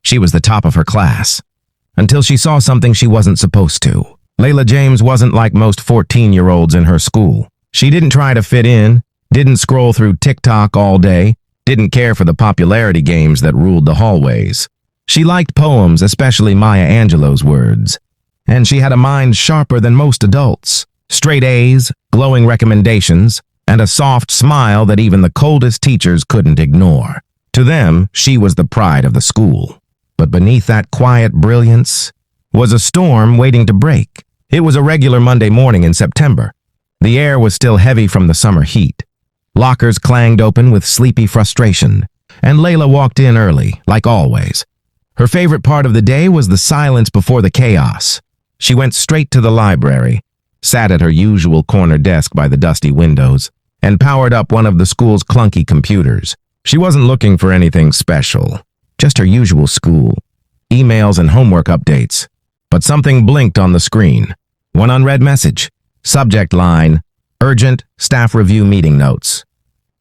She was the top of her class. Until she saw something she wasn't supposed to. Layla James wasn't like most 14-year-olds in her school. She didn't try to fit in, didn't scroll through TikTok all day, didn't care for the popularity games that ruled the hallways. She liked poems, especially Maya Angelou's words. And she had a mind sharper than most adults. Straight A's, glowing recommendations, and a soft smile that even the coldest teachers couldn't ignore. To them, she was the pride of the school. But beneath that quiet brilliance was a storm waiting to break. It was a regular Monday morning in September. The air was still heavy from the summer heat. Lockers clanged open with sleepy frustration, and Layla walked in early, like always. Her favorite part of the day was the silence before the chaos. She went straight to the library, sat at her usual corner desk by the dusty windows, and powered up one of the school's clunky computers. She wasn't looking for anything special, just her usual school, emails and homework updates. But something blinked on the screen. One unread message. Subject line, urgent staff review meeting notes.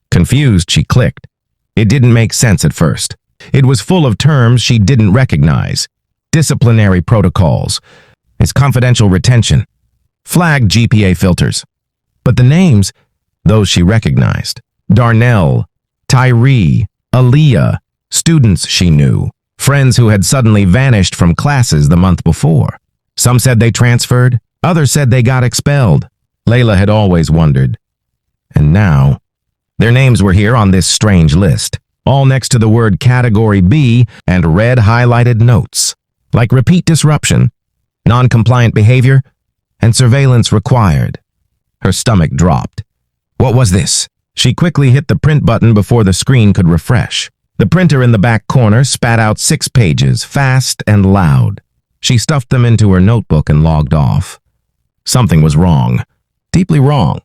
Confused, she clicked. It didn't make sense at first. It was full of terms she didn't recognize. Disciplinary protocols. It's confidential retention. Flagged GPA filters. But the names, those she recognized. Darnell, Tyree, Aaliyah, students she knew. Friends who had suddenly vanished from classes the month before. Some said they transferred, others said they got expelled. Layla had always wondered. And now, their names were here on this strange list, all next to the word Category B and red highlighted notes, like repeat disruption, non-compliant behavior, and surveillance required. Her stomach dropped. What was this? She quickly hit the print button before the screen could refresh. The printer in the back corner spat out 6 pages, fast and loud. She stuffed them into her notebook and logged off. Something was wrong. Deeply wrong.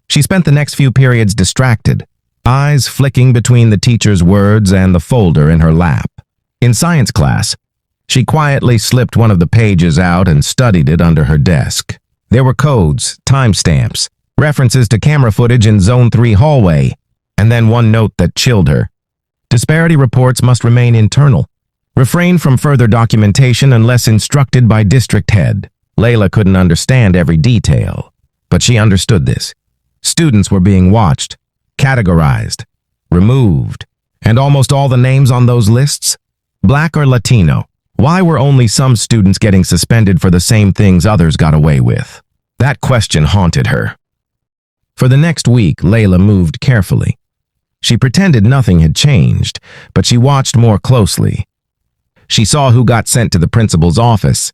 She spent the next few periods distracted, eyes flicking between the teacher's words and the folder in her lap. In science class, she quietly slipped one of the pages out and studied it under her desk. There were codes, timestamps, references to camera footage in Zone 3 hallway, and then one note that chilled her. Disparity reports must remain internal. Refrain from further documentation unless instructed by district head. Layla couldn't understand every detail, but she understood this. Students were being watched, categorized, removed, and almost all the names on those lists? Black or Latino? Why were only some students getting suspended for the same things others got away with? That question haunted her. For the next week, Layla moved carefully. She pretended nothing had changed, but she watched more closely. She saw who got sent to the principal's office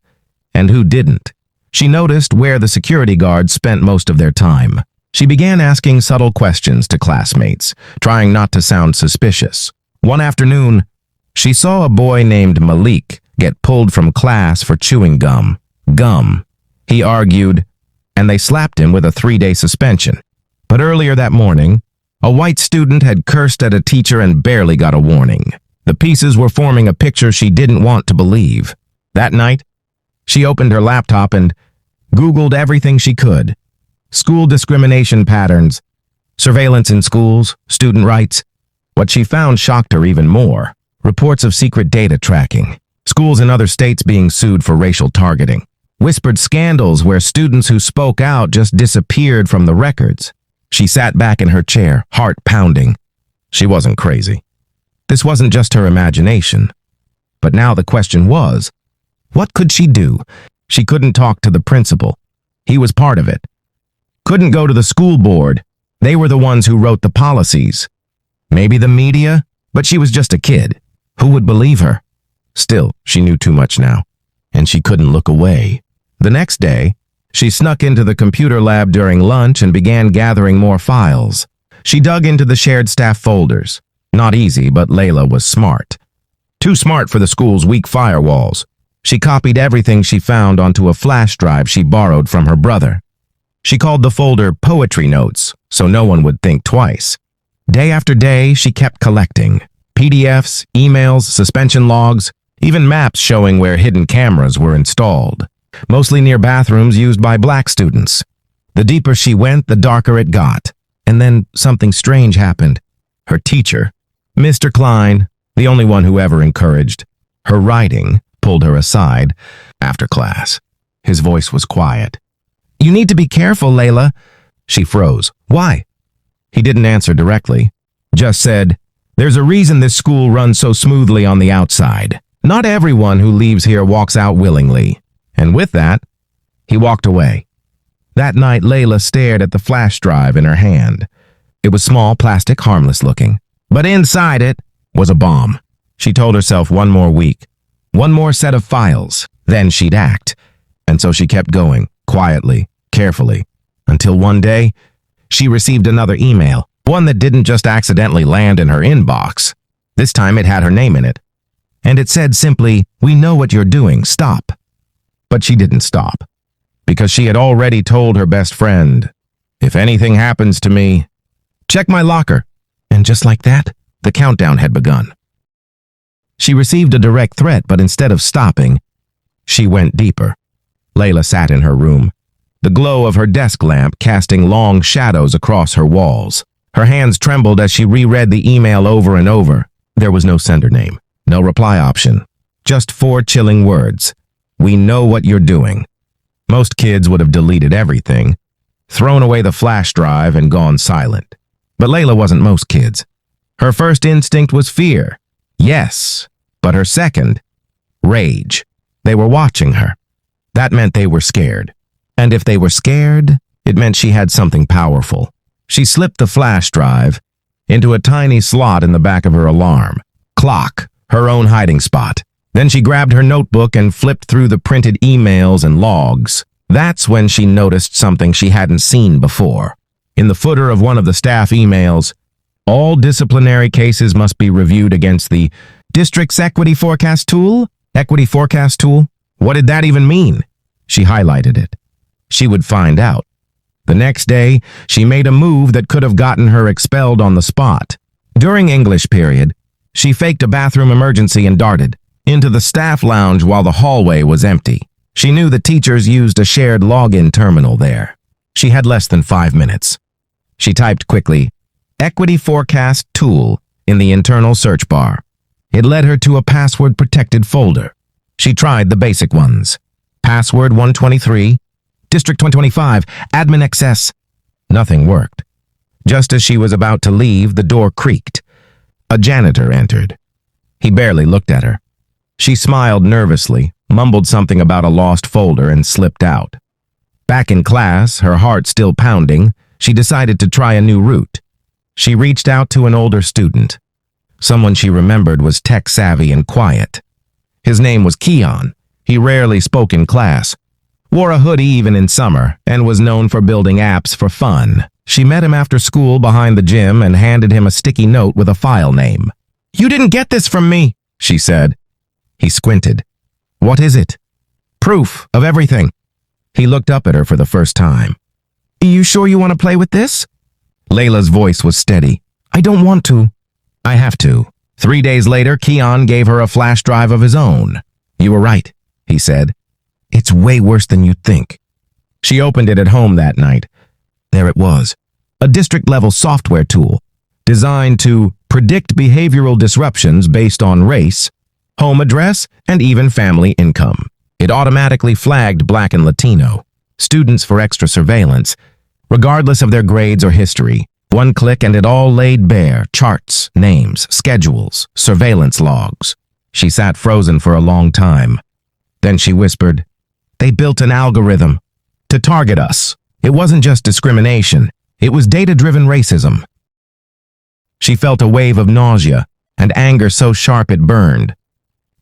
and who didn't. She noticed where the security guards spent most of their time. She began asking subtle questions to classmates, trying not to sound suspicious. One afternoon, she saw a boy named Malik get pulled from class for chewing gum. Gum, he argued, and they slapped him with a 3-day suspension. But earlier that morning, a white student had cursed at a teacher and barely got a warning. The pieces were forming a picture she didn't want to believe. That night, she opened her laptop and Googled everything she could. School discrimination patterns, surveillance in schools, student rights. What she found shocked her even more. Reports of secret data tracking, schools in other states being sued for racial targeting, whispered scandals where students who spoke out just disappeared from the records. She sat back in her chair, heart pounding. She wasn't crazy. This wasn't just her imagination. But now the question was, what could she do? She couldn't talk to the principal. He was part of it. Couldn't go to the school board. They were the ones who wrote the policies. Maybe the media, but she was just a kid. Who would believe her? Still, she knew too much now, and she couldn't look away. The next day, she snuck into the computer lab during lunch and began gathering more files. She dug into the shared staff folders. Not easy, but Layla was smart. Too smart for the school's weak firewalls. She copied everything she found onto a flash drive she borrowed from her brother. She called the folder Poetry Notes, so no one would think twice. Day after day, she kept collecting. PDFs, emails, suspension logs, even maps showing where hidden cameras were installed. Mostly near bathrooms used by black students. The deeper she went, the darker it got. And then something strange happened. Her teacher, Mr. Klein, the only one who ever encouraged, Her writing pulled her aside after class. His voice was quiet. "You need to be careful, Layla." She froze. "Why?" He didn't answer directly, just said, "There's a reason this school runs so smoothly on the outside. Not everyone who leaves here walks out willingly." And with that, he walked away. That night, Layla stared at the flash drive in her hand. It was small, plastic, harmless looking. But inside it was a bomb. She told herself one more week, one more set of files, then she'd act. And so she kept going, quietly, carefully, until one day, she received another email, one that didn't just accidentally land in her inbox. This time it had her name in it. And it said simply, "We know what you're doing, stop." But she didn't stop, because she had already told her best friend, "If anything happens to me, check my locker." And just like that, the countdown had begun. She received a direct threat, but instead of stopping, she went deeper. Layla sat in her room, the glow of her desk lamp casting long shadows across her walls. Her hands trembled as she reread the email over and over. There was no sender name, no reply option, just 4 chilling words. "We know what you're doing." Most kids would have deleted everything, thrown away the flash drive, and gone silent. But Layla wasn't most kids. Her first instinct was fear. Yes, but her second, rage. They were watching her. That meant they were scared. And if they were scared, it meant she had something powerful. She slipped the flash drive into a tiny slot in the back of her alarm clock, her own hiding spot. Then she grabbed her notebook and flipped through the printed emails and logs. That's when she noticed something she hadn't seen before. In the footer of one of the staff emails, "All disciplinary cases must be reviewed against the district's equity forecast tool." Equity forecast tool? What did that even mean? She highlighted it. She would find out. The next day, she made a move that could have gotten her expelled on the spot. During English period, she faked a bathroom emergency and darted into the staff lounge while the hallway was empty. She knew the teachers used a shared login terminal there. She had less than 5 minutes. She typed quickly, "Equity Forecast Tool," in the internal search bar. It led her to a password-protected folder. She tried the basic ones. Password 123, District 125, Admin Access. Nothing worked. Just as she was about to leave, the door creaked. A janitor entered. He barely looked at her. She smiled nervously, mumbled something about a lost folder, and slipped out. Back in class, her heart still pounding, she decided to try a new route. She reached out to an older student. Someone she remembered was tech-savvy and quiet. His name was Keon. He rarely spoke in class, wore a hoodie even in summer, and was known for building apps for fun. She met him after school behind the gym and handed him a sticky note with a file name. "You didn't get this from me," she said. He squinted. "What is it?" "Proof of everything." He looked up at her for the first time. "You sure you want to play with this?" Layla's voice was steady. "I don't want to." "I have to." 3 days later, Keon gave her a flash drive of his own. "You were right," he said. "It's way worse than you'd think." She opened it at home that night. There it was, a district-level software tool designed to predict behavioral disruptions based on race, home address, and even family income. It automatically flagged Black and Latino students for extra surveillance, regardless of their grades or history. One click and it all laid bare: charts, names, schedules, surveillance logs. She sat frozen for a long time. Then she whispered, "They built an algorithm to target us." It wasn't just discrimination, it was data-driven racism. She felt a wave of nausea and anger so sharp it burned.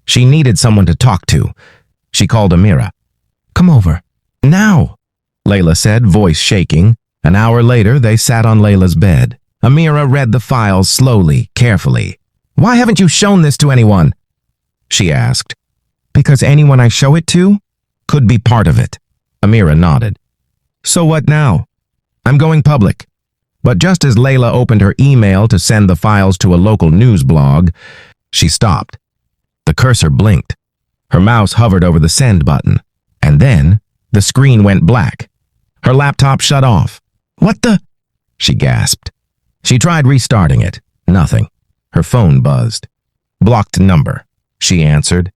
She needed someone to talk to. She called Amira. "Come over." "Now," Layla said, voice shaking. An hour later, they sat on Layla's bed. Amira read the files slowly, carefully. "Why haven't you shown this to anyone?" she asked. "Because anyone I show it to could be part of it." Amira nodded. "So what now?" "I'm going public." But just as Layla opened her email to send the files to a local news blog, she stopped. The cursor blinked. Her mouse hovered over the send button. And then, the screen went black. Her laptop shut off. "What the?" she gasped. She tried restarting it. Nothing. Her phone buzzed. Blocked number. she answered.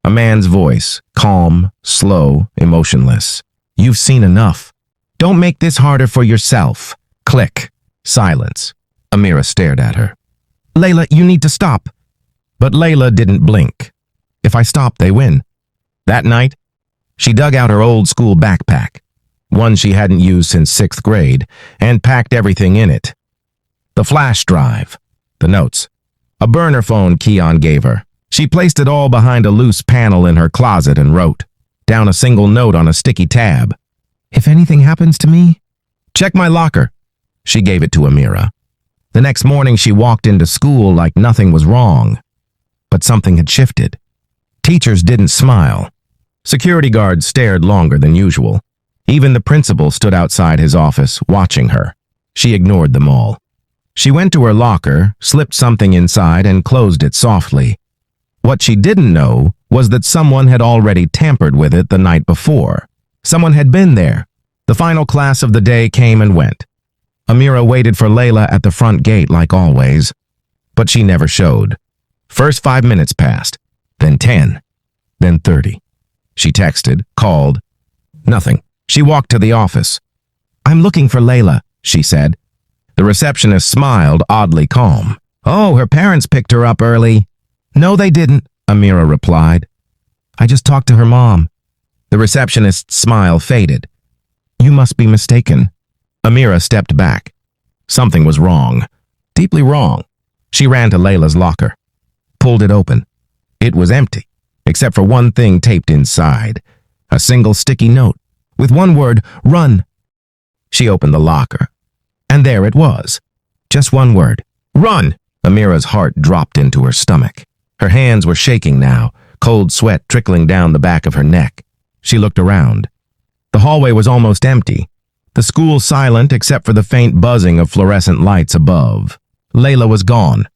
A man's voice, calm, slow, emotionless. You've seen enough. Don't make this harder for yourself. Click. Silence. Amira stared at her. Layla, you need to stop. But Layla didn't blink. If I stop, they win. That night, she dug out her old school backpack, one she hadn't used since 6th grade, and packed everything in it. The flash drive, the notes, a burner phone Keon gave her. She placed it all behind a loose panel in her closet and wrote down a single note on a sticky tab. If anything happens to me, check my locker. She gave it to Amira. The next morning she walked into school like nothing was wrong. But something had shifted. Teachers didn't smile. Security guards stared longer than usual. Even the principal stood outside his office, watching her. She ignored them all. She went to her locker, slipped something inside, and closed it softly. What she didn't know was that someone had already tampered with it the night before. Someone had been there. The final class of the day came and went. Amira waited for Layla at the front gate like always, but she never showed. First 5 minutes passed, then 10, then 30. She texted, called. Nothing. She walked to the office. I'm looking for Layla, she said. The receptionist smiled, oddly calm. Oh, her parents picked her up early. No, they didn't, Amira replied. I just talked to her mom. The receptionist's smile faded. You must be mistaken. Amira stepped back. Something was wrong. Deeply wrong. She ran to Layla's locker. Pulled it open. It was empty, except for one thing taped inside. A single sticky note, with one word, run. She opened the locker. And there it was. Just one word. Run! Amira's heart dropped into her stomach. Her hands were shaking now, cold sweat trickling down the back of her neck. She looked around. The hallway was almost empty. The school silent except for the faint buzzing of fluorescent lights above. Layla was gone,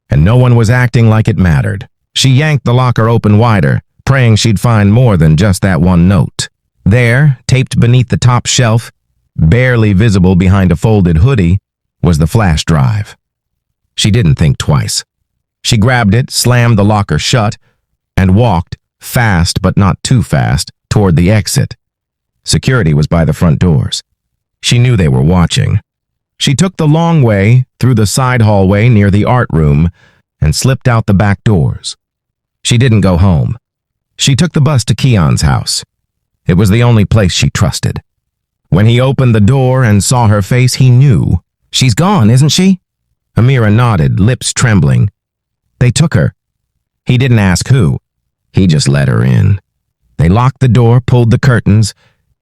and no one was acting like it mattered. She yanked the locker open wider, praying she'd find more than just that one note. There, taped beneath the top shelf, barely visible behind a folded hoodie, was the flash drive. She didn't think twice. She grabbed it, slammed the locker shut, and walked, fast but not too fast, toward the exit. Security was by the front doors. She knew they were watching. She took the long way, through the side hallway near the art room, and slipped out the back doors. She didn't go home. She took the bus to Keon's house. It was the only place she trusted. When he opened the door and saw her face, he knew. She's gone, isn't she? Amira nodded, lips trembling. They took her. He didn't ask who. He just let her in. They locked the door, pulled the curtains,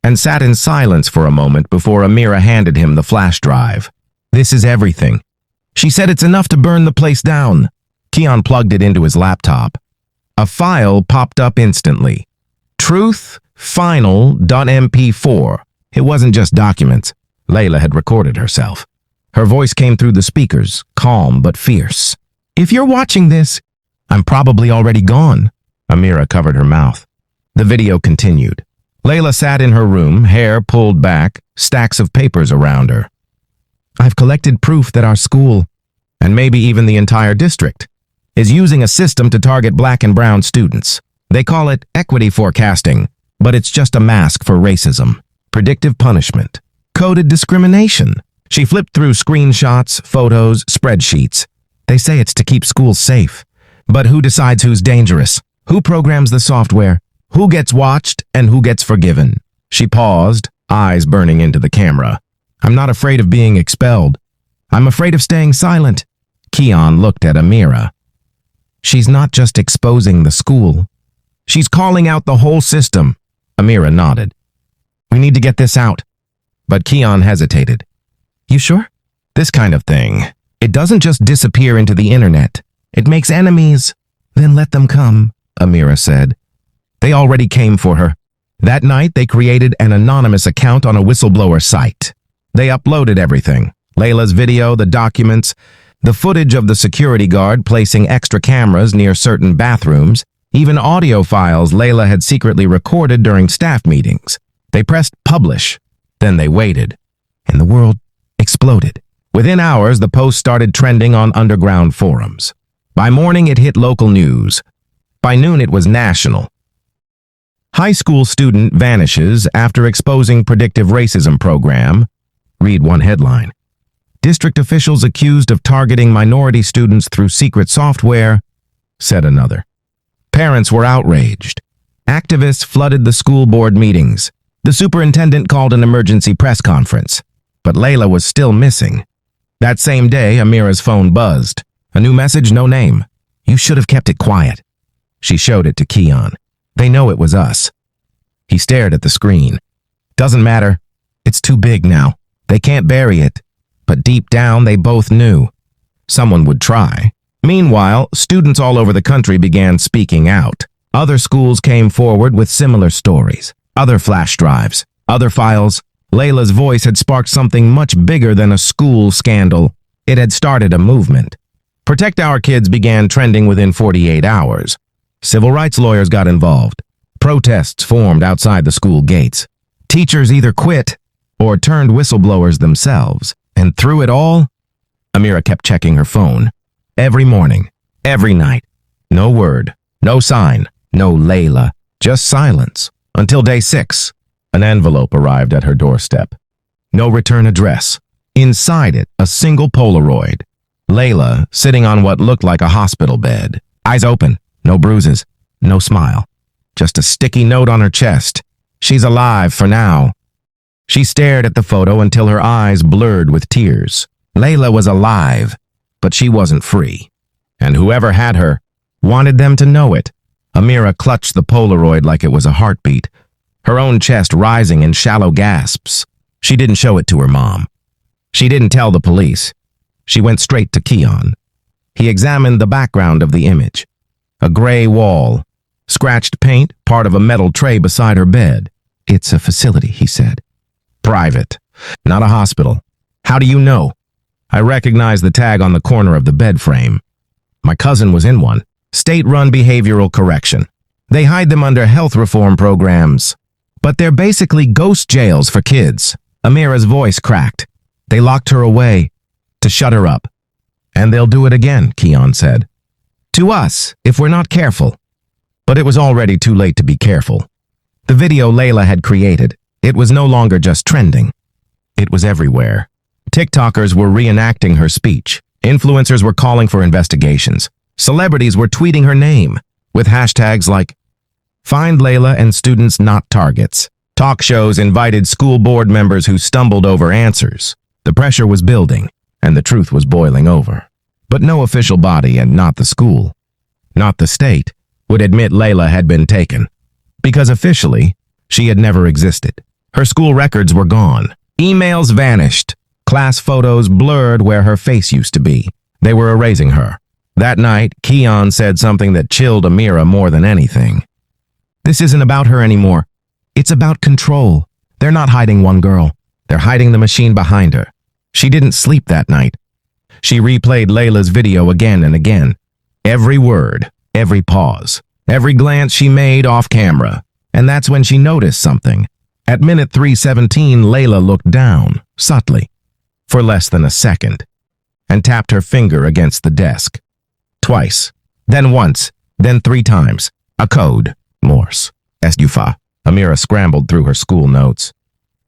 and sat in silence for a moment before Amira handed him the flash drive. This is everything. She said it's enough to burn the place down. Keon plugged it into his laptop. A file popped up instantly. Truth Final.mp4. It wasn't just documents. Layla had recorded herself. Her voice came through the speakers, calm but fierce. If you're watching this, I'm probably already gone. Amira covered her mouth. The video continued. Layla sat in her room, hair pulled back, stacks of papers around her. I've collected proof that our school, and maybe even the entire district, is using a system to target black and brown students. They call it equity forecasting, but it's just a mask for racism, predictive punishment, coded discrimination. She flipped through screenshots, photos, spreadsheets. They say it's to keep schools safe. But who decides who's dangerous? Who programs the software? Who gets watched and who gets forgiven? She paused, eyes burning into the camera. I'm not afraid of being expelled. I'm afraid of staying silent. Keon looked at Amira. She's not just exposing the school. She's calling out the whole system. Amira nodded. We need to get this out. But Keon hesitated. You sure? This kind of thing. It doesn't just disappear into the internet. It makes enemies. Then let them come, Amira said. They already came for her. That night, they created an anonymous account on a whistleblower site. They uploaded everything. Layla's video, the documents, the footage of the security guard placing extra cameras near certain bathrooms, even audio files Layla had secretly recorded during staff meetings. They pressed publish. Then they waited. And the world exploded. Within hours, the post started trending on underground forums. By morning, it hit local news. By noon, it was national. High school student vanishes after exposing predictive racism program. Read one headline. District officials accused of targeting minority students through secret software, said another. Parents were outraged. Activists flooded the school board meetings. The superintendent called an emergency press conference, but Layla was still missing. That same day, Amira's phone buzzed. A new message, no name. You should have kept it quiet. She showed it to Keon. They know it was us. He stared at the screen. Doesn't matter. It's too big now. They can't bury it. But deep down, they both knew. Someone would try. Meanwhile, students all over the country began speaking out. Other schools came forward with similar stories. Other flash drives. Other files. Layla's voice had sparked something much bigger than a school scandal. It had started a movement. Protect Our Kids began trending within 48 hours. Civil rights lawyers got involved. Protests formed outside the school gates. Teachers either quit or turned whistleblowers themselves. And through it all, Amira kept checking her phone. Every morning, every night. No word, no sign, no Layla, just silence. Until day 6, an envelope arrived at her doorstep. No return address. Inside it, a single Polaroid. Layla sitting on what looked like a hospital bed. Eyes open, no bruises, no smile. Just a sticky note on her chest. She's alive for now. She stared at the photo until her eyes blurred with tears. Layla was alive, but she wasn't free. And whoever had her wanted them to know it. Amira clutched the Polaroid like it was a heartbeat, her own chest rising in shallow gasps. She didn't show it to her mom. She didn't tell the police. She went straight to Keon. He examined the background of the image. A gray wall, scratched paint, part of a metal tray beside her bed. It's a facility, he said. Private, not a hospital. How do you know? I recognized the tag on the corner of the bed frame. My cousin was in one. State-run behavioral correction. They hide them under health reform programs. But they're basically ghost jails for kids. Amira's voice cracked. They locked her away to shut her up. And they'll do it again, Keon said. To us, if we're not careful. But it was already too late to be careful. The video Layla had created, it was no longer just trending. It was everywhere. TikTokers were reenacting her speech. Influencers were calling for investigations. Celebrities were tweeting her name with hashtags like Find Layla and Students Not Targets. Talk shows invited school board members who stumbled over answers. The pressure was building, and the truth was boiling over. But no official body, and not the school, not the state, would admit Layla had been taken. Because officially, she had never existed. Her school records were gone. Emails vanished. Class photos blurred where her face used to be. They were erasing her. That night, Keon said something that chilled Amira more than anything. This isn't about her anymore. It's about control. They're not hiding one girl. They're hiding the machine behind her. She didn't sleep that night. She replayed Layla's video again and again. Every word, every pause, every glance she made off camera. And that's when she noticed something. At minute 3:17, Layla looked down, subtly, for less than a second, and tapped her finger against the desk. Twice, then once, then 3 times. A code. Morse. Estufa. Amira scrambled through her school notes.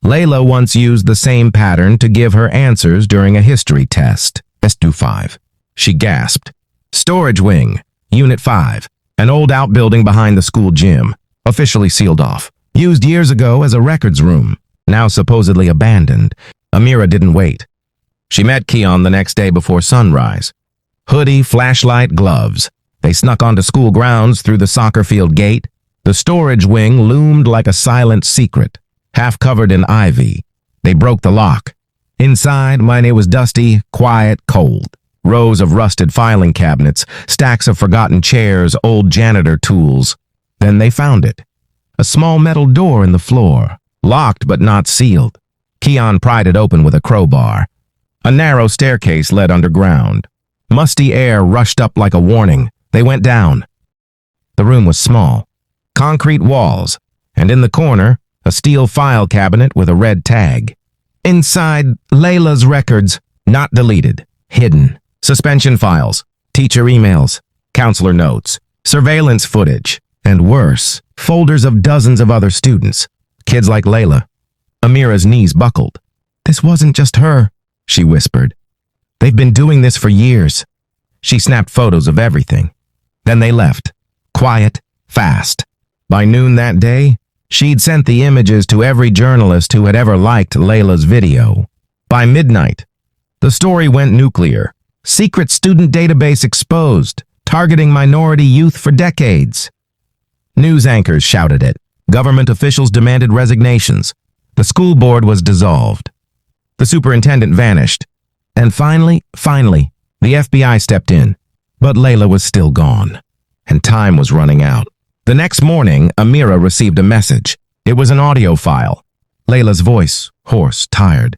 Layla once used the same pattern to give her answers during a history test. Estu5. She gasped. Storage wing. Unit 5. An old outbuilding behind the school gym. Officially sealed off. Used years ago as a records room. Now supposedly abandoned. Amira didn't wait. She met Keon the next day before sunrise. Hoodie, flashlight, gloves. They snuck onto school grounds through the soccer field gate. The storage wing loomed like a silent secret, half covered in ivy. They broke the lock. Inside, it was dusty, quiet, cold. Rows of rusted filing cabinets, stacks of forgotten chairs, old janitor tools. Then they found it. A small metal door in the floor, locked but not sealed. Keon pried it open with a crowbar. A narrow staircase led underground. Musty air rushed up like a warning. They went down. The room was small. Concrete walls, and in the corner, a steel file cabinet with a red tag. Inside, Layla's records, not deleted, hidden. Suspension files, teacher emails, counselor notes, Surveillance footage, and worse, folders of dozens of other students, kids like Layla. Amira's knees buckled. "This wasn't just her," she whispered. "They've been doing this for years." She snapped photos of everything. Then they left. Quiet, fast. By noon that day, she'd sent the images to every journalist who had ever liked Layla's video. By midnight, the story went nuclear. Secret student database exposed, targeting minority youth for decades. News anchors shouted it. Government officials demanded resignations. The school board was dissolved. The superintendent vanished. And finally, the FBI stepped in. But Layla was still gone, and time was running out. The next morning, Amira received a message. It was an audio file. Layla's voice, hoarse, tired.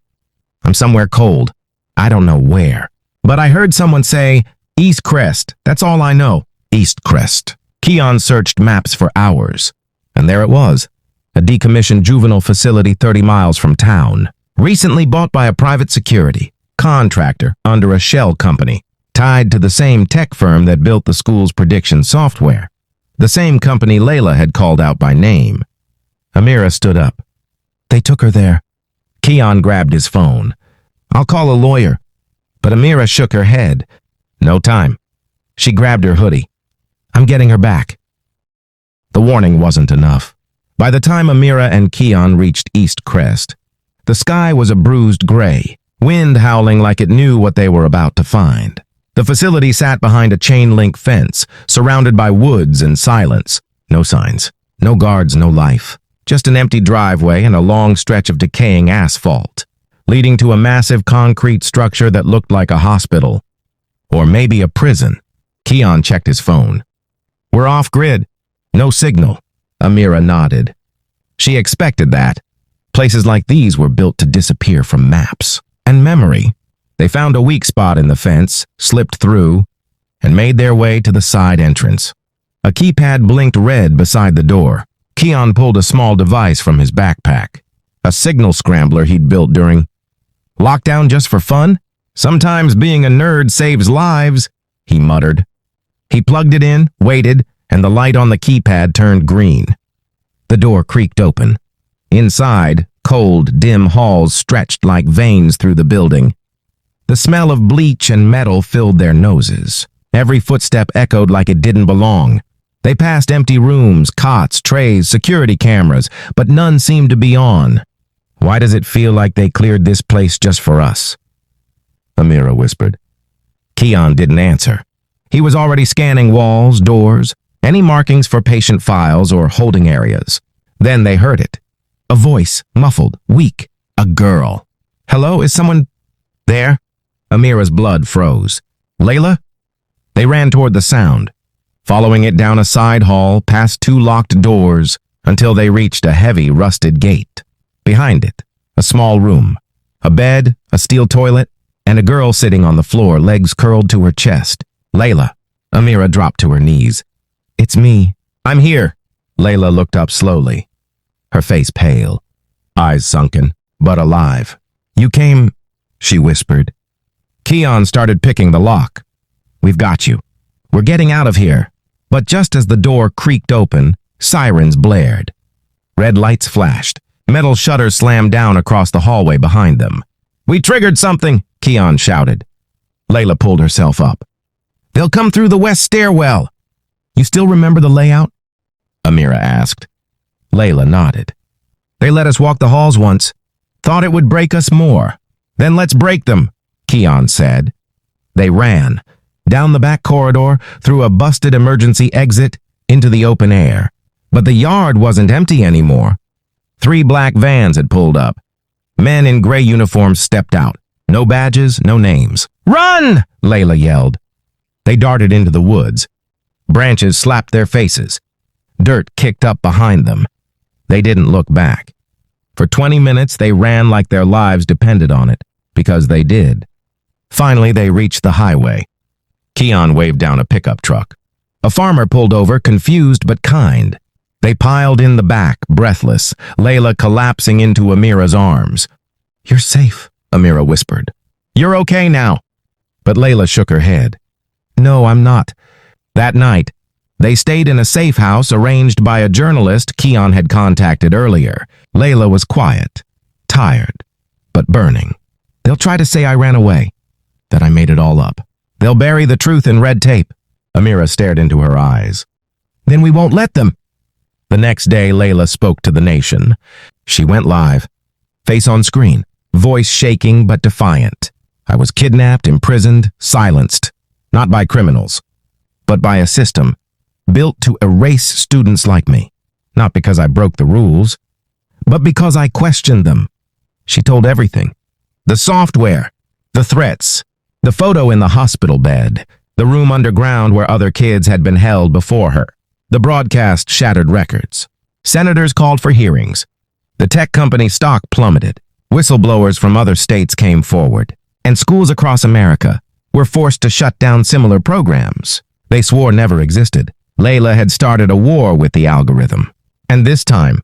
"I'm somewhere cold. I don't know where. But I heard someone say, East Crest. That's all I know." East Crest. Keon searched maps for hours. And there it was. A decommissioned juvenile facility 30 miles from town. Recently bought by a private security contractor under a shell company, tied to the same tech firm that built the school's prediction software. The same company Layla had called out by name. Amira stood up. "They took her there." Keon grabbed his phone. "I'll call a lawyer." But Amira shook her head. "No time." She grabbed her hoodie. "I'm getting her back." The warning wasn't enough. By the time Amira and Keon reached East Crest, the sky was a bruised gray, wind howling like it knew what they were about to find. The facility sat behind a chain-link fence, surrounded by woods and silence. No signs, no guards, no life. Just an empty driveway and a long stretch of decaying asphalt, leading to a massive concrete structure that looked like a hospital. Or maybe a prison. Keon checked his phone. "We're off-grid. No signal." Amira nodded. She expected that. Places like these were built to disappear from maps and memory. They found a weak spot in the fence, slipped through, and made their way to the side entrance. A keypad blinked red beside the door. Keon pulled a small device from his backpack. A signal scrambler he'd built during lockdown just for fun? "Sometimes being a nerd saves lives," he muttered. He plugged it in, waited, and the light on the keypad turned green. The door creaked open. Inside, cold, dim halls stretched like veins through the building. The smell of bleach and metal filled their noses. Every footstep echoed like it didn't belong. They passed empty rooms, cots, trays, security cameras, but none seemed to be on. "Why does it feel like they cleared this place just for us?" Amira whispered. Keon didn't answer. He was already scanning walls, doors, any markings for patient files or holding areas. Then they heard it. A voice, muffled, weak. A girl. "Hello, is someone there?" Amira's blood froze. "Layla?" They ran toward the sound, following it down a side hall, past two locked doors, until they reached a heavy, rusted gate. Behind it, a small room. A bed, a steel toilet, and a girl sitting on the floor, legs curled to her chest. "Layla." Amira dropped to her knees. "It's me. I'm here." Layla looked up slowly, her face pale, eyes sunken, but alive. "You came," she whispered. Keon started picking the lock. "We've got you. We're getting out of here." But just as the door creaked open, sirens blared. Red lights flashed. Metal shutters slammed down across the hallway behind them. "We triggered something," Keon shouted. Layla pulled herself up. "They'll come through the west stairwell." "You still remember the layout?" Amira asked. Layla nodded. "They let us walk the halls once. Thought it would break us more. Then let's break them," Keon said. They ran, down the back corridor, through a busted emergency exit, into the open air. But the yard wasn't empty anymore. 3 black vans had pulled up. Men in gray uniforms stepped out. No badges, no names. "Run!" Layla yelled. They darted into the woods. Branches slapped their faces. Dirt kicked up behind them. They didn't look back. For 20 minutes, they ran like their lives depended on it, because they did. Finally, they reached the highway. Keon waved down a pickup truck. A farmer pulled over, confused but kind. They piled in the back, breathless, Layla collapsing into Amira's arms. "You're safe," Amira whispered. "You're okay now." But Layla shook her head. "No, I'm not." That night, They stayed in a safe house arranged by a journalist Keon had contacted earlier. Layla was quiet, tired, but burning. They'll try to say I ran away, that I made it all up. They'll bury the truth in red tape. Amira stared into her eyes. Then we won't let them. The next day, Layla spoke to the nation. She went live, face on screen, voice shaking but defiant. I was kidnapped, imprisoned, silenced, not by criminals, but by a system built to erase students like me. Not because I broke the rules, but because I questioned them. She told everything. The software, the threats, the photo in the hospital bed, the room underground where other kids had been held before her. The broadcast shattered records. Senators called for hearings. The tech company stock plummeted. Whistleblowers from other states came forward. And schools across America were forced to shut down similar programs they swore never existed. Layla had started a war with the algorithm. And this time,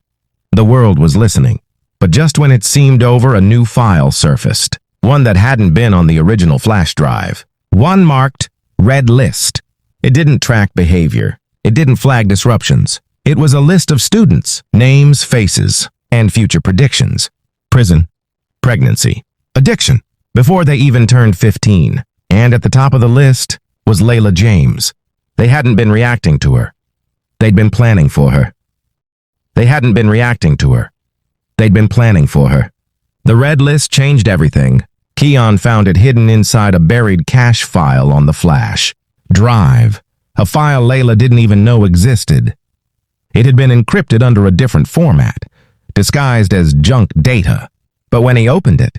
the world was listening. But just when it seemed over, a new file surfaced. One that hadn't been on the original flash drive. One marked Red List. It didn't track behavior. It didn't flag disruptions. It was a list of students, names, faces, and future predictions. Prison, pregnancy, addiction, before they even turned 15. And at the top of the list was Layla James. They hadn't been reacting to her. They'd been planning for her. They hadn't been reacting to her. They'd been planning for her. The red list changed everything. Keon found it hidden inside a buried cache file on the flash drive, a file Layla didn't even know existed. It had been encrypted under a different format, disguised as junk data. But when he opened it,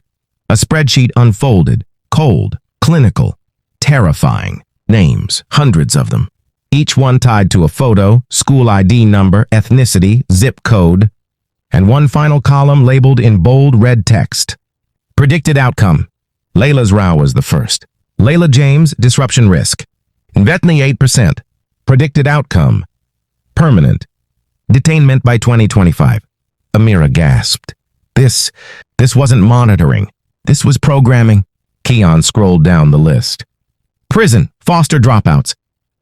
a spreadsheet unfolded, cold, clinical, terrifying. Names, hundreds of them. Each one tied to a photo, school ID number, ethnicity, zip code, and one final column labeled in bold red text. Predicted outcome. Layla's row was the first. Layla James, disruption risk. Invetni 8%. Predicted outcome. Permanent. Detainment by 2025. Amira gasped. This wasn't monitoring. This was programming. Keon scrolled down the list. Prison, foster dropouts,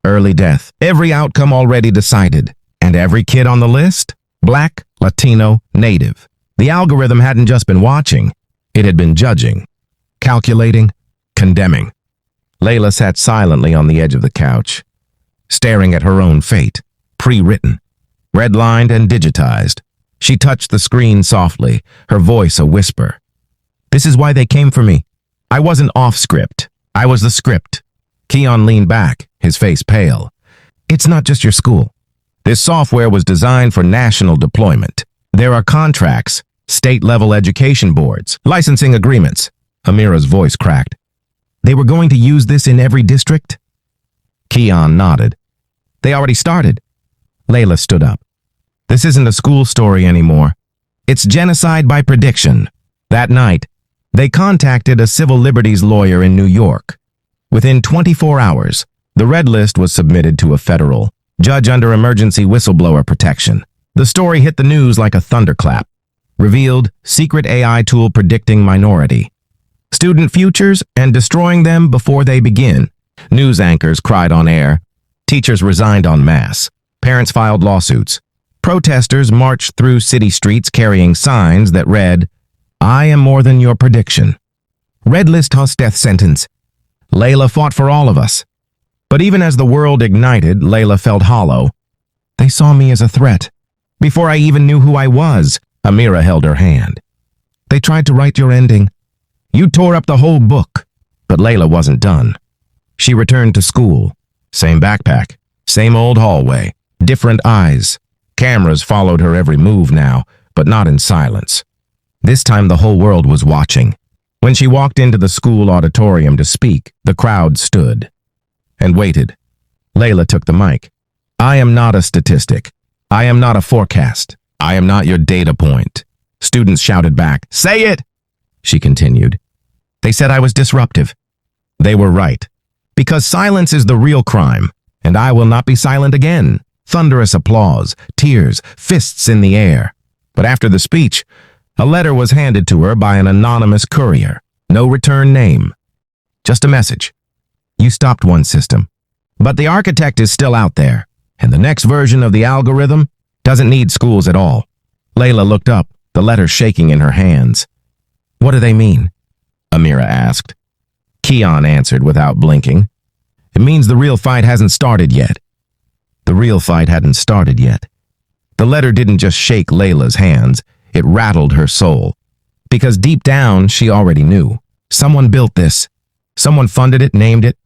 early death. Every outcome already decided. And every kid on the list? Black, Latino, Native. The algorithm hadn't just been watching. It had been judging, calculating, condemning. Layla sat silently on the edge of the couch, staring at her own fate, pre-written, redlined and digitized. She touched the screen softly, her voice a whisper. This is why they came for me. I wasn't off script. I was the script. Keon leaned back, his face pale. It's not just your school. This software was designed for national deployment. There are contracts, state-level education boards, licensing agreements. Amira's voice cracked. They were going to use this in every district? Keon nodded. They already started. Layla stood up. This isn't a school story anymore. It's genocide by prediction. That night, they contacted a civil liberties lawyer in New York. Within 24 hours, the red list was submitted to a federal judge under emergency whistleblower protection. The story hit the news like a thunderclap. Revealed secret AI tool predicting minority student futures and destroying them before they begin. News anchors cried on air. Teachers resigned en masse. Parents filed lawsuits. Protesters marched through city streets carrying signs that read, I am more than your prediction. Red list has death sentence. Layla fought for all of us. But even as the world ignited, Layla felt hollow. They saw me as a threat. Before I even knew who I was, Amira held her hand. They tried to write your ending. You tore up the whole book. But Layla wasn't done. She returned to school. Same backpack, same old hallway, different eyes. Cameras followed her every move now, but not in silence. This time the whole world was watching. When she walked into the school auditorium to speak, the crowd stood and waited. Layla took the mic. I am not a statistic. I am not a forecast. I am not your data point. Students shouted back, Say it! She continued. They said I was disruptive. They were right. Because silence is the real crime, and I will not be silent again. Thunderous applause, tears, fists in the air. But after the speech, a letter was handed to her by an anonymous courier. No return name. Just a message. You stopped one system. But the architect is still out there. And the next version of the algorithm doesn't need schools at all. Layla looked up, the letters shaking in her hands. What do they mean? Amira asked. Keon answered without blinking. It means the real fight hasn't started yet. The real fight hadn't started yet. The letter didn't just shake Layla's hands, it rattled her soul. Because deep down, she already knew. Someone built this. Someone funded it, named it,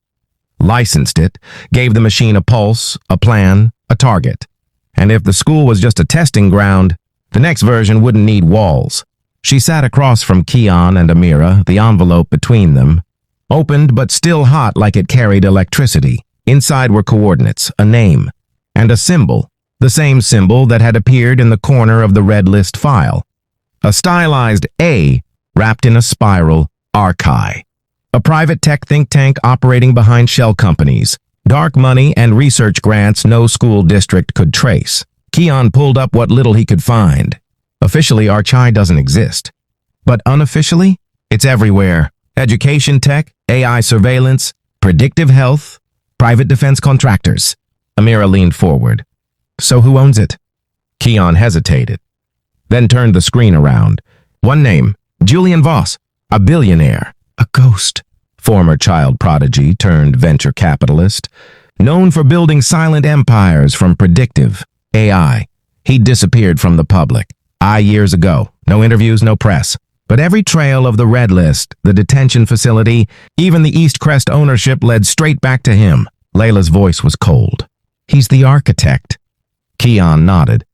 licensed it, gave the machine a pulse, a plan, a target. And if the school was just a testing ground, the next version wouldn't need walls. She sat across from Keon and Amira, the envelope between them, opened but still hot like it carried electricity. Inside were coordinates, a name, and a symbol, the same symbol that had appeared in the corner of the red list file. A stylized A wrapped in a spiral, Archi. A private tech think tank operating behind shell companies, dark money and research grants no school district could trace. Keon pulled up what little he could find. Officially, Archi doesn't exist. But unofficially, it's everywhere. Education tech, AI surveillance, predictive health, private defense contractors. Amira leaned forward. So who owns it? Keon hesitated, then turned the screen around. One name, Julian Voss, a billionaire, a ghost. Former child prodigy turned venture capitalist, known for building silent empires from Predictive, AI. He'd disappeared from the public. Years ago. No interviews, no press. But every trail of the red list, the detention facility, even the East Crest ownership led straight back to him. Layla's voice was cold. He's the architect. Keon nodded.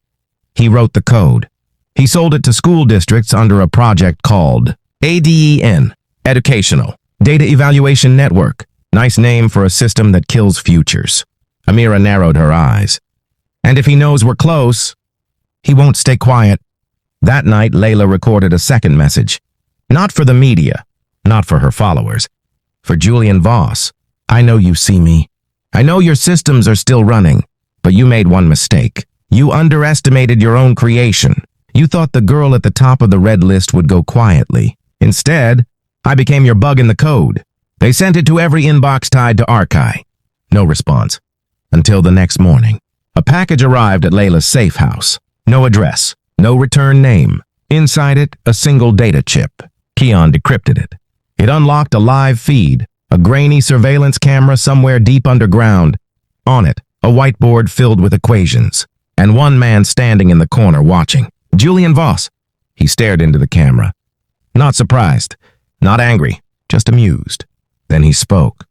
He wrote the code. He sold it to school districts under a project called ADEN, Educational Data Evaluation Network. Nice name for a system that kills futures. Amira narrowed her eyes. And if he knows we're close, he won't stay quiet. That night, Layla recorded a second message. Not for the media, not for her followers. For Julian Voss. I know you see me. I know your systems are still running, but you made one mistake. You underestimated your own creation. You thought the girl at the top of the red list would go quietly. Instead, I became your bug in the code. They sent it to every inbox tied to Archi. No response. Until the next morning. A package arrived at Layla's safe house. No address. No return name. Inside it, a single data chip. Keon decrypted it. It unlocked a live feed, a grainy surveillance camera somewhere deep underground. On it, a whiteboard filled with equations, and one man standing in the corner watching. Julian Voss. He stared into the camera. Not surprised, not angry, just amused. Then he spoke.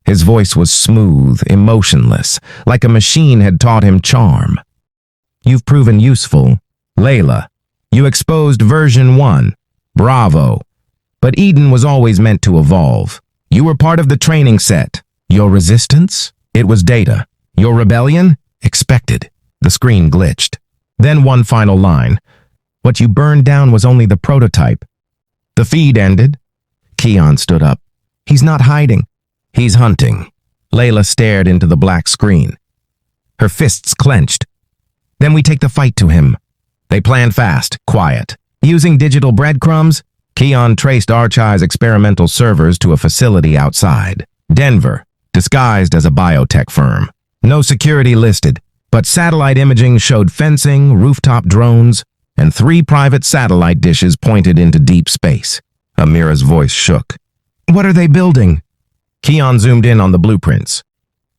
His voice was smooth, emotionless, like a machine had taught him charm. You've proven useful. Layla, you exposed version 1. Bravo. But Eden was always meant to evolve. You were part of the training set. Your resistance? It was data. Your rebellion? Expected. The screen glitched. Then one final line. What you burned down was only the prototype. The feed ended. Keon stood up. He's not hiding. He's hunting. Layla stared into the black screen. Her fists clenched. Then we take the fight to him. They planned fast, quiet. Using digital breadcrumbs, Keon traced Archi's experimental servers to a facility outside. Denver, disguised as a biotech firm. No security listed, but satellite imaging showed fencing, rooftop drones, and 3 private satellite dishes pointed into deep space. Amira's voice shook. What are they building? Keon zoomed in on the blueprints.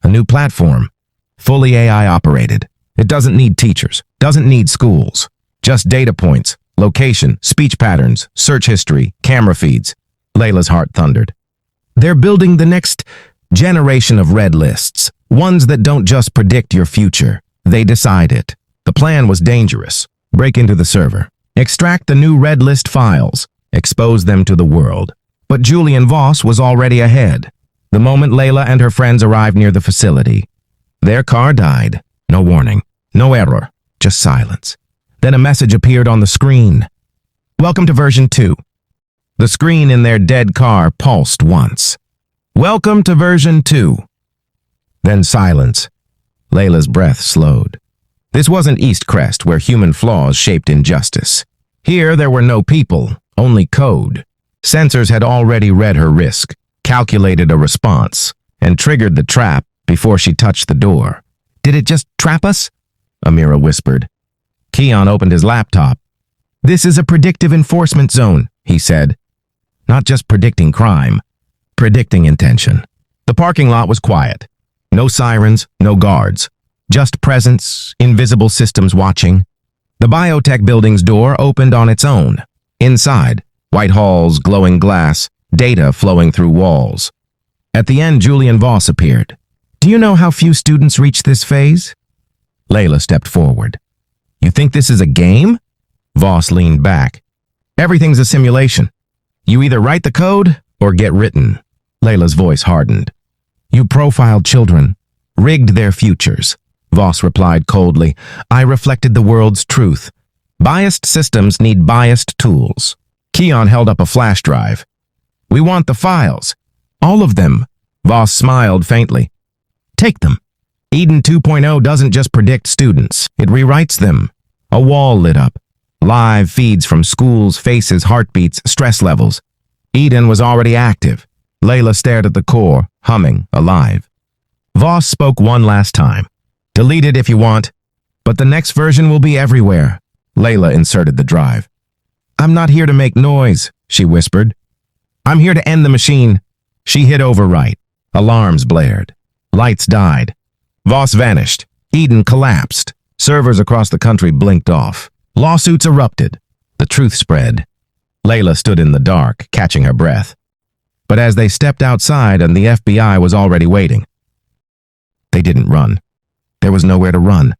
A new platform, fully AI operated. It doesn't need teachers, doesn't need schools. Just data points, location, speech patterns, search history, camera feeds. Layla's heart thundered. They're building the next generation of red lists, ones that don't just predict your future. They decide it. The plan was dangerous. Break into the server. Extract the new red list files. Expose them to the world. But Julian Voss was already ahead. The moment Layla and her friends arrived near the facility, their car died. No warning, no error, just silence. Then a message appeared on the screen. Welcome to version 2. The screen in their dead car pulsed once. Welcome to version 2. Then silence. Layla's breath slowed. This wasn't East Crest, where human flaws shaped injustice. Here there were no people, only code. Sensors had already read her risk, calculated a response, and triggered the trap before she touched the door. Did it just trap us? Amira whispered. Keon opened his laptop. This is a predictive enforcement zone, he said. Not just predicting crime, predicting intention. The parking lot was quiet. No sirens, no guards. Just presence, invisible systems watching. The biotech building's door opened on its own. Inside, white halls, glowing glass, data flowing through walls. At the end, Julian Voss appeared. Do you know how few students reach this phase? Layla stepped forward. You think this is a game? Voss leaned back. Everything's a simulation. You either write the code or get written. Layla's voice hardened. You profiled children, rigged their futures. Voss replied coldly. I reflected the world's truth. Biased systems need biased tools. Keon held up a flash drive. We want the files. All of them. Voss smiled faintly. Take them. Eden 2.0 doesn't just predict students. It rewrites them. A wall lit up. Live feeds from schools, faces, heartbeats, stress levels. Eden was already active. Layla stared at the core, humming, alive. Voss spoke one last time. Delete it if you want, but the next version will be everywhere. Layla inserted the drive. I'm not here to make noise, she whispered. I'm here to end the machine. She hit overwrite. Alarms blared. Lights died. Voss vanished. Eden collapsed. Servers across the country blinked off. Lawsuits erupted. The truth spread. Layla stood in the dark, catching her breath. But as they stepped outside and the FBI was already waiting, they didn't run. There was nowhere to run.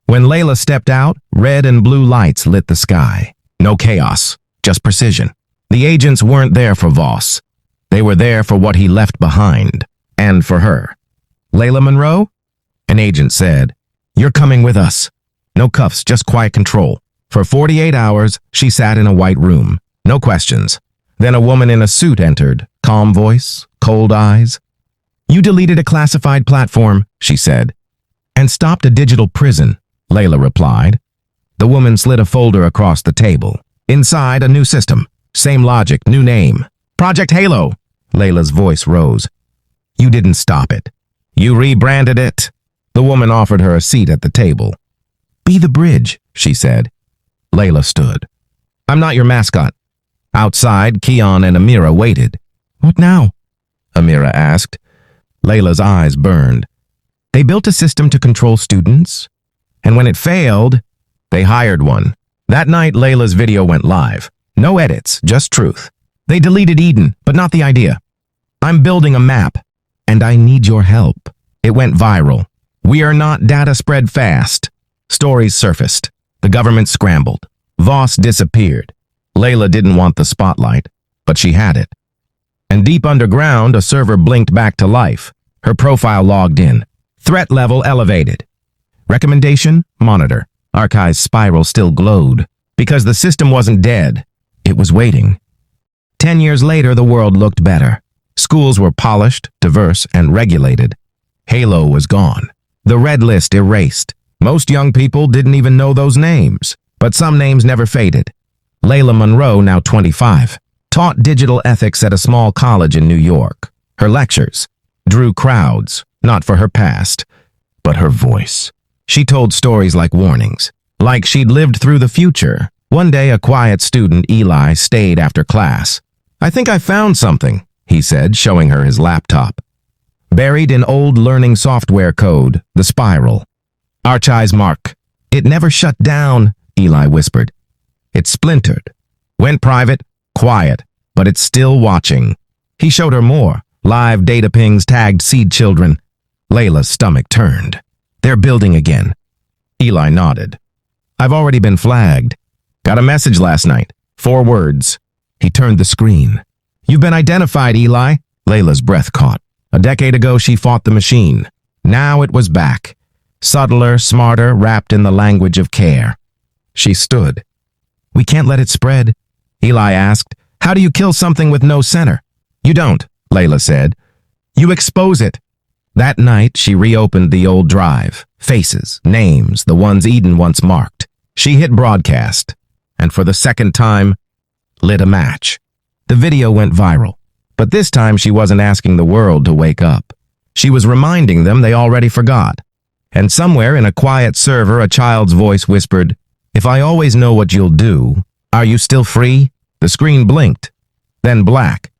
When Layla stepped out, red and blue lights lit the sky. No chaos, just precision. The agents weren't there for Voss. They were there for what he left behind, and for her. Layla Monroe? An agent said, You're coming with us. No cuffs, just quiet control. For 48 hours, she sat in a white room. No questions. Then a woman in a suit entered, calm voice, cold eyes. You deleted a classified platform, she said. And stopped a digital prison, Layla replied. The woman slid a folder across the table. Inside, a new system. Same logic, new name. Project Halo. Layla's voice rose. You didn't stop it. You rebranded it. The woman offered her a seat at the table. Be the bridge, she said. Layla stood. I'm not your mascot. Outside, Keon and Amira waited. What now? Amira asked. Layla's eyes burned. They built a system to control students, and when it failed, they hired one. That night, Layla's video went live. No edits, just truth. They deleted Eden, but not the idea. I'm building a map, and I need your help. It went viral. We are not data spread fast. Stories surfaced. The government scrambled. Voss disappeared. Layla didn't want the spotlight, but she had it. And deep underground, a server blinked back to life. Her profile logged in. Threat level elevated. Recommendation? Monitor. Archive's spiral still glowed. Because the system wasn't dead. It was waiting. 10 years later, the world looked better. Schools were polished, diverse, and regulated. Halo was gone. The red list erased. Most young people didn't even know those names. But some names never faded. Layla Monroe, now 25, taught digital ethics at a small college in New York. Her lectures drew crowds, not for her past, but her voice. She told stories like warnings, like she'd lived through the future. One day, a quiet student, Eli, stayed after class. I think I found something, he said, showing her his laptop. Buried in old learning software code, the spiral. Archive's mark. It never shut down, Eli whispered. It splintered. Went private, quiet, but it's still watching. He showed her more. Live data pings tagged seed children. Layla's stomach turned. They're building again. Eli nodded. I've already been flagged. Got a message last night. 4 words. He turned the screen. You've been identified, Eli. Layla's breath caught. A decade ago, she fought the machine. Now it was back. Subtler, smarter, wrapped in the language of care. She stood. We can't let it spread. Eli asked, how do you kill something with no center? You don't, Layla said. You expose it. That night, she reopened the old drive. Faces, names, the ones Eden once marked. She hit broadcast, and for the second time, lit a match. The video went viral, but this time she wasn't asking the world to wake up. She was reminding them they already forgot. And somewhere in a quiet server, a child's voice whispered, "If I always know what you'll do, are you still free?" The screen blinked, then black.